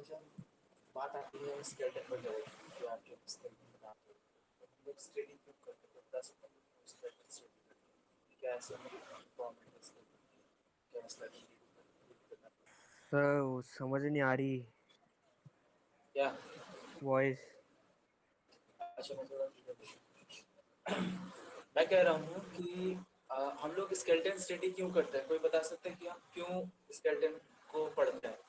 जब बात आती है स्केलेटन वगैरह की कि आप जब स्केलेटन बनाते हो तो लोग स्टडी क्यों करते हो, बता सकते हैं लोग स्केलेटन स्टडी करते हैं, क्या ऐसे गवर्नमेंट है क्या स्टडी करना सर वो समझ नहीं आ रही क्या? वॉइस। अच्छा मैं थोड़ा मैं कह रहा हूँ कि हम लोग स्केलेटन स्टडी क्यों करते हैं, कोई बता सकते हैं कि हम क्यों स्केलेटन को पढ़ते हैं?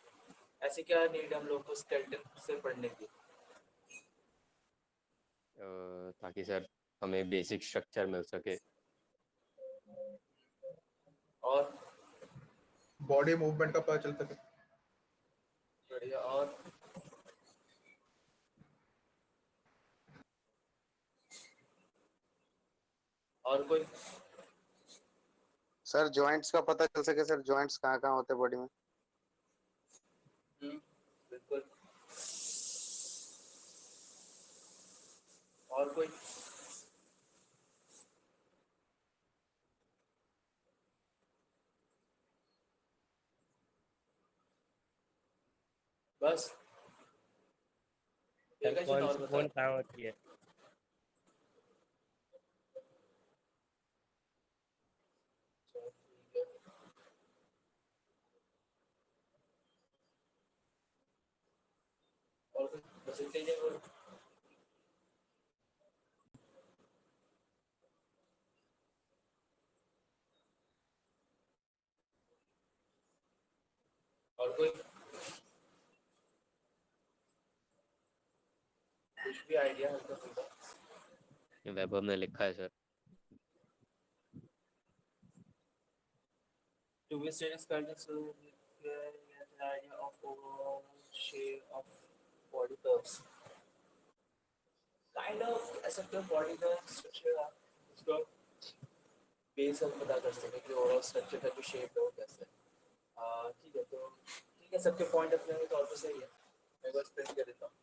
ऐसी क्या नीड है हम लोग को स्केलेटन से पढ़ने की? ताकि सर हमें बेसिक स्ट्रक्चर मिल सके। और बॉडी मूवमेंट का पता चल सके। बढ़िया। और कोई? सर जॉइंट्स का पता चल सके, सर जॉइंट्स कहाँ कहाँ होते हैं बॉडी में। बिल्कुल। और कोई? बस सर ठीक है जी, कौन और सी बता। बोन कहाँ होती है? चलो, ठीक है। और कुछ बस इतने ही है और? और कोई कुछ भी आइडिया हल्का फुल्का? वैभव ने लिखा है sir. To be students guidance to get an idea of overall shape of body curves. Kind of ऐसा क्या बॉडी का स्ट्रक्चर आप उसका बेस हम पता कर सकें कि ओवरऑल स्ट्रक्चर का जो शेप है वो कैसा है। ठीक है, तो ठीक है, सबके पॉइंट अपने तौर पर सही है। मैं बस प्रिंट कर देता हूँ।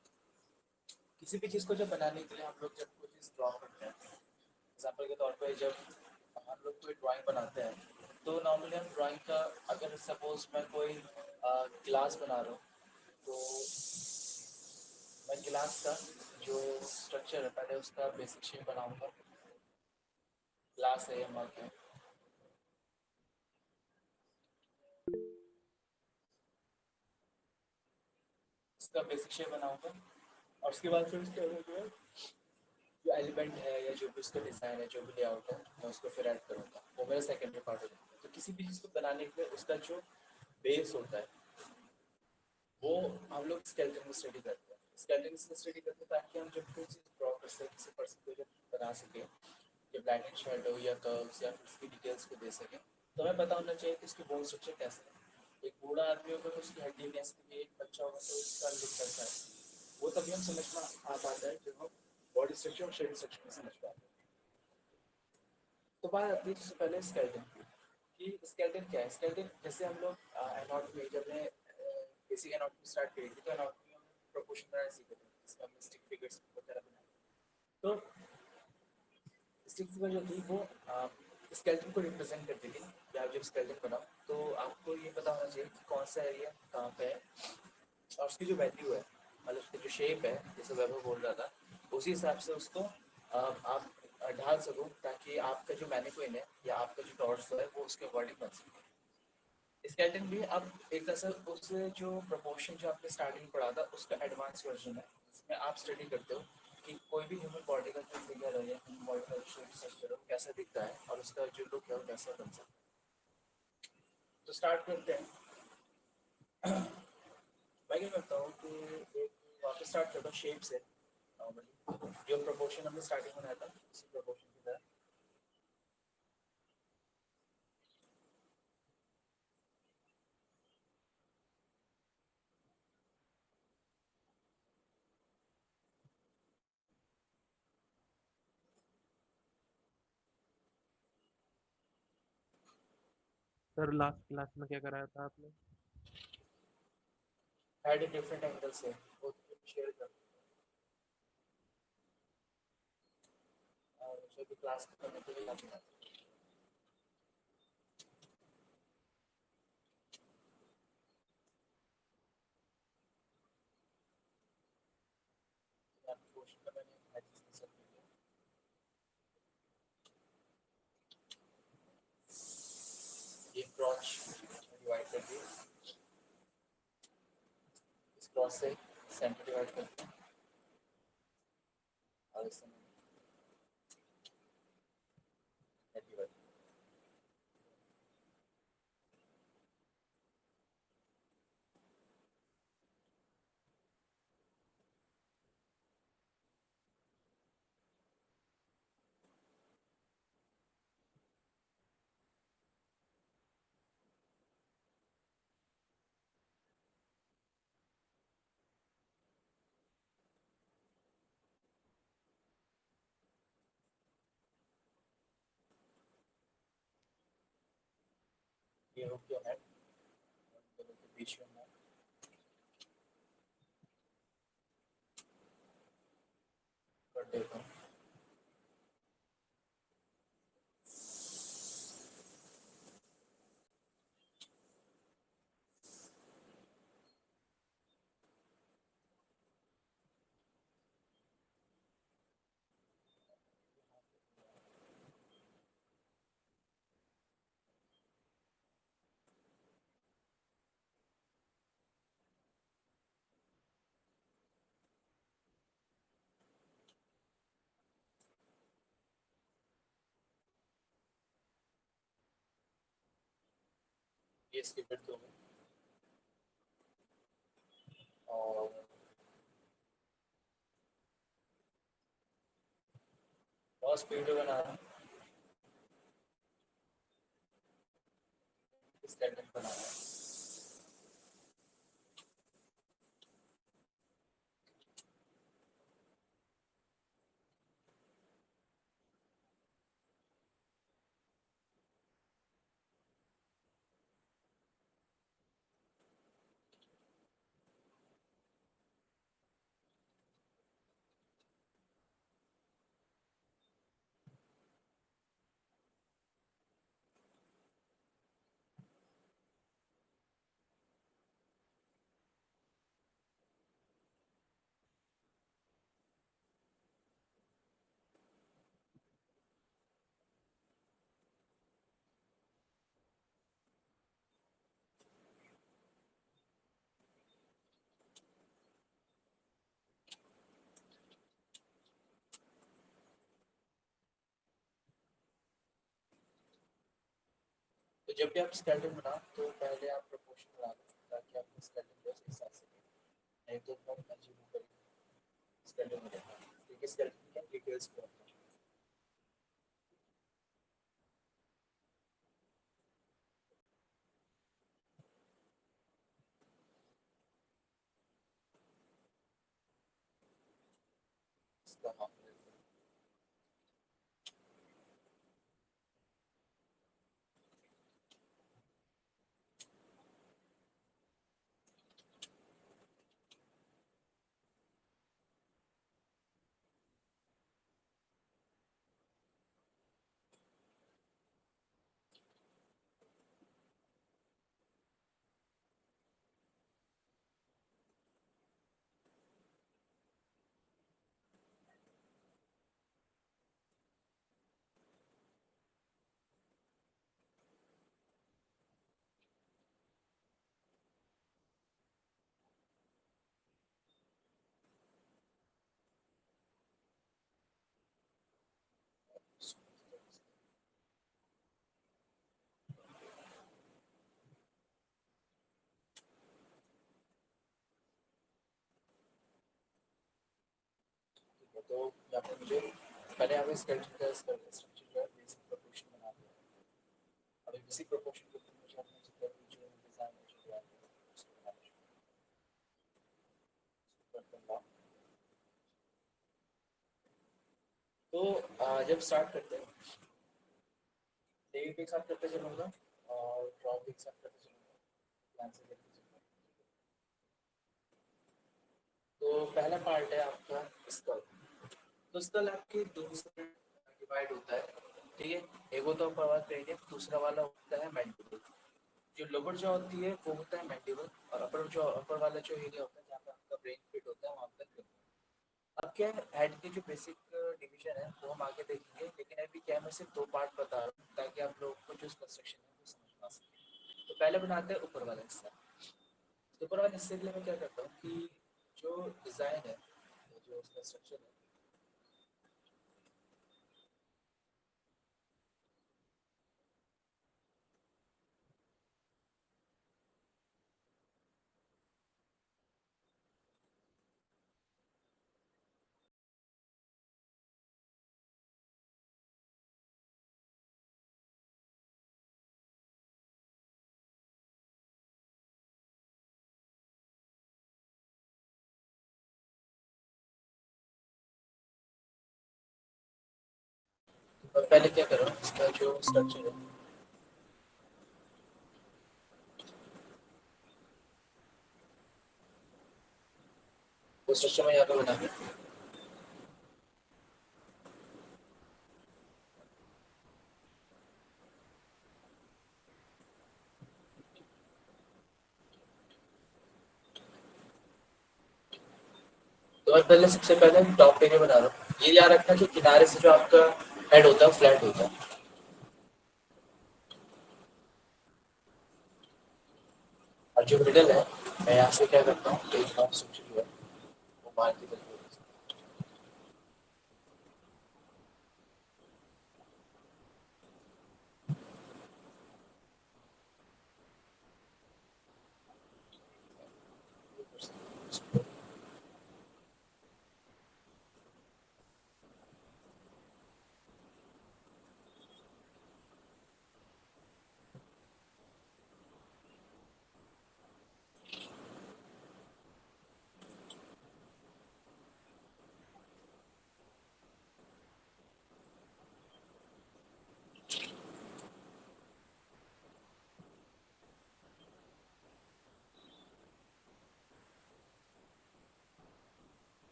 किसी भी चीज़ को जब बनाने के लिए हम लोग जब कोई चीज़ ड्रॉ करते हैं, एग्जाम्पल के तौर पर जब हम लोग कोई ड्राइंग बनाते हैं तो नॉर्मली हम ड्राइंग का, अगर सपोज मैं कोई गिलास बना रहा हूँ तो मैं गिलास का जो स्ट्रक्चर है पहले उसका बेसिक शेप बनाऊंगा। ग्लास है या मग है, इसका बेसिक शेप बनाऊंगा और उसके बाद फिर उसके अंदर जो एलिमेंट है या जो भी उसका डिज़ाइन है, जो भी लेआउट है, मैं उसको फिर ऐड करूँगा। वो मेरा सेकेंडरी पार्ट हो जाएगा। तो किसी भी चीज़ को बनाने के लिए उसका जो बेस होता है वो हम लोग स्केलेटन में स्टडी करते हैं। स्केलेटन में स्टडी करते हैं ताकि हम जब कोई चीज़ ड्रॉ कर सकें, किसी पर्सन को जब बना सकें, जब लाइट एंड शेडो या कर्व्स या फिर उसकी डिटेल्स को दे सकें, तो हमें पता होना चाहिए कि उसकी बोन स्ट्रक्चर कैसा है। एक बूढ़ा आदमी होगा तो उसकी हड्डी कैसी है, एक बच्चा होगा तो उसका लुक कैसा है, वो तभी हम समझ में आ पाता है जब हम बॉडी स्ट्रक्चर और शेड स्ट्रक्चर में समझ पाते हैं। तो बात आती है सबसे पहले स्केलेटन की, कि स्केलेटन क्या है। स्केलेटन जैसे हम लोग एनाटॉमी जब मैं बेसिक एनाटॉमी स्टार्ट करी थी तो एनाटॉमी में प्रोपोर्शन बनाना सीखे थे, जिसमें हमने स्टिक फिगर्स वगैरह बनाए। तो स्टिक फिगर जो थी वो स्केलेटन को रिप्रेजेंट करती थी। कि आप जब स्केलेटन बनाओ तो आपको ये पता होना चाहिए कि कौन सा एरिया कहाँ पे है और उसकी जो वैल्यू है, मतलब उसकी जो शेप है, जैसे वैभव बोल रहा था, उसी हिसाब से उसको आप ढाल सको ताकि आपका जो मैनिक्विन है या आपका जो टॉर्स है वो उसके अकॉर्डिंग बन सके। स्केलेटन भी अब एक तरह से उस जो प्रोपोर्शन जो आपने स्टार्टिंग में पढ़ा था उसका एडवांस वर्जन है, जिसमें आप स्टडी करते हो कि कोई भी ह्यूमन बॉडी का जो फिगर है या ह्यूमन बॉडी का जो स्ट्रक्चर है वो कैसा दिखता है और उसका जो लुक है वो कैसा बन सकता है। तो स्टार्ट करते हैं। मैं क्या करता हूँ कि एक वापस स्टार्ट करता हूँ शेप से। नॉर्मली जो प्रोपोर्शन हमने स्टार्टिंग में बनाया था उसी प्रोपोर्शन की तरह। सर लास्ट क्लास में क्या कराया था आपने? ऐड डिफरेंट एंगल से वो शेयर कर और जो भी क्लास करने के लिए लगता है। क्वेश्चन का मैंने हर चीज डिस्कस कर लिया। ये क्रॉस डिवाइड कर दिया, इस क्रॉस से सेंटर डिवाइड कर दिया और इस समय डिवाइड। ये हो गया नेट, दोनों के बीच में नेट। कर देता हूँ। ये इसके फिर दो में और बहुत स्पीड में बना रहा हूँ, स्केलेटन बना रहा हूँ। तो जब भी आप स्केलेटन बनाओ तो पहले आप प्रोपोर्शन बना लो ताकि आपका स्केलेटन जो है एक साथ सके, नहीं तो बहुत अजीब करेगा स्केलेटन बनेगा, क्योंकि स्केलेटन क्या डिटेल्स पे होता है। इसका हाफ तो यहाँ पे मुझे पहले यहाँ पे स्केलेटन का स्ट्रक्चर जो है बेसिक प्रोपोर्शन बना दिया। अभी बेसिक प्रोपोर्शन के ऊपर मुझे अपने जितना भी जो डिजाइन है जो है उसको बनाना चाहिए। तो जब स्टार्ट करते हैं लेग भी एक साथ करते चलूँगा और ड्रॉप भी एक साथ करते चलूँगा, प्लान से करते चलूँगा। तो पहला पार्ट है आपका स्कल। तो स्कल आपके दो से डिवाइड होता है, ठीक है। एक होता है ऊपर वाला क्रेनियम, दूसरा वाला होता है मैंडिबल। जो लोअर जॉ होती है वो होता है मैंडिबल और अपर वाला जो एरिया होता है जहाँ पे आपका ब्रेन फिट होता है वहाँ पे अब क्या है, हेड के जो बेसिक डिवीजन है वो हम आगे देखेंगे, लेकिन अभी क्या है मैं सिर्फ 2 पार्ट बता रहा हूँ ताकि आप लोगों को जो कंस्ट्रक्शन है वो समझ में आ सके। तो पहले बनाते हैं ऊपर वाला हिस्सा। तो ऊपर वाले हिस्से के लिए मैं क्या करता हूँ कि जो डिज़ाइन है, जो उसका स्ट्रक्चर है, तो पहले क्या कर रहा हूँ, इसका जो स्ट्रक्चर है वो स्ट्रक्चर मैं यहाँ पे बना दूँ। तो मैं पहले सबसे पहले टॉप एरिया बना रहा हूँ। ये याद रखना कि किनारे से जो आपका हेड होता है फ्लैट होता है, और जो मिडल है मैं यहाँ से क्या करता हूँ, एक नॉन स्ट्रक्चर जो है वो मान के चलते हैं।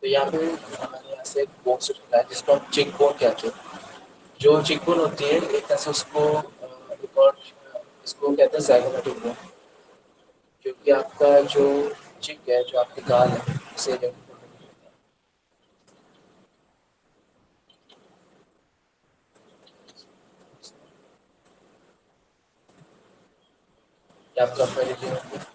तो यहाँ पे हमारे यहाँ से एक बोन स्ट्रक्चर है जिसको हम चिक बोन कहते हैं। जो चिक बोन होती है एक तरह से उसको एक और इसको कहते हैं ज़ाइगोमेटिक बोन, क्योंकि आपका जो चिक है, जो आपके गाल है उसे जो ये आपका मेरिडियन होता है।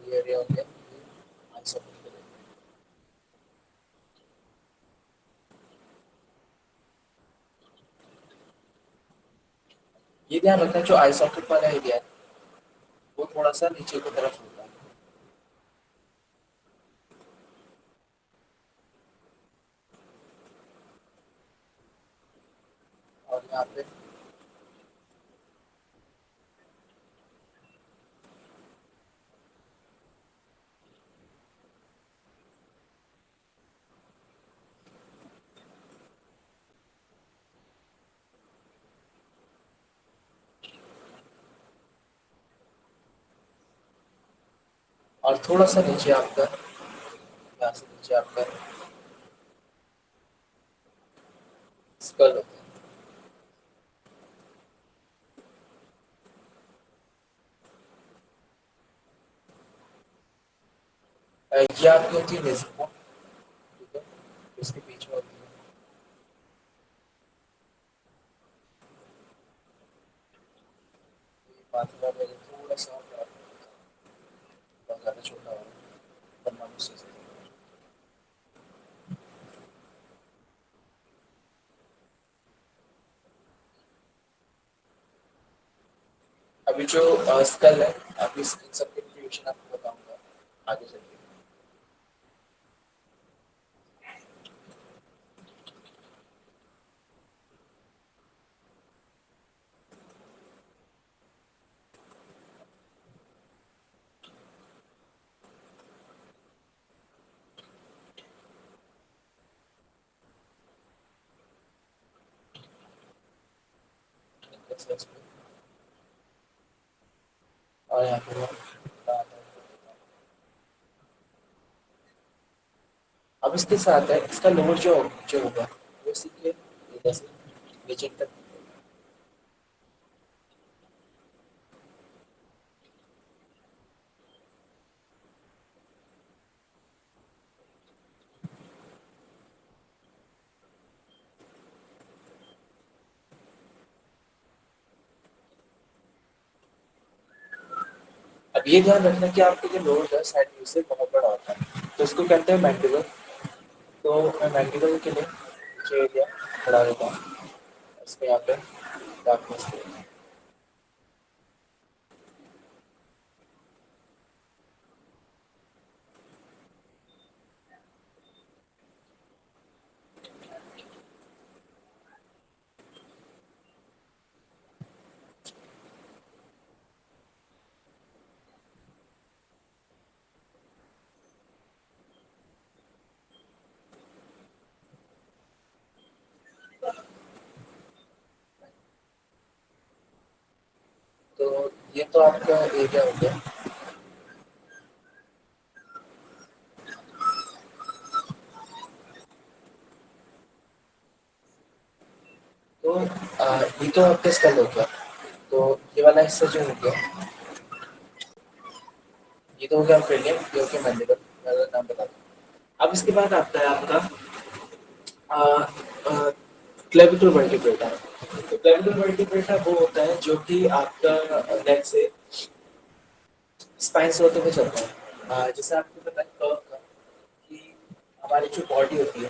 ये एरिया हो गया आई सॉकेट के लिए। ये ध्यान रखना जो आई सॉकेट वाला एरिया है वो थोड़ा सा नीचे की तरफ होता है, और यहाँ पे और थोड़ा सा नीचे आपका, यहाँ से नीचे आपका स्कल होता है। ये आपकी होती है बेसिक बोन, ठीक है, इसके बीच में होती है। ये मात्रा मेरे थोड़ा सा बहुत ज़्यादा छोटा हो रहा है, वरना मुझसे सही है। अभी जो स्कल है, अभी इन सब के डिस्ट्रीब्यूशन आपको बताऊंगा आगे चल के। मसल्स पे और यहाँ पे अब इसके साथ है इसका लोड जो जो होगा वो सीधे इधर से नीचे तक अब ये ध्यान रखना कि आपके जो लोड है साइड व्यू से बहुत बड़ा होता है तो इसको कहते हैं मैंडिबल। तो मैं मैंडिबल के लिए नीचे एरिया बढ़ा देता हूँ इसको यहाँ पे डार्कनेस के लिए। तो ये तो आपका एरिया हो गया। तो ये तो आपका स्कल हो गया। तो ये वाला हिस्सा जो हो गया ये तो हो गया फ्रेलियम ये हो गया मैंडिबल मैं नाम बता दूँ। अब इसके बाद आता है आपका क्लेविकुलर वर्टिब्रेटा। तो क्लेविकुलर वर्टिब्रेटा वो होता है जो कि आपका नेक से स्पाइन से होते हुए चलता है। जैसे आपको पता है कर्व का कि हमारी जो बॉडी होती है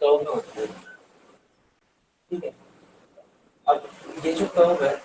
कर्व में होती है ठीक है। अब ये जो कर्व है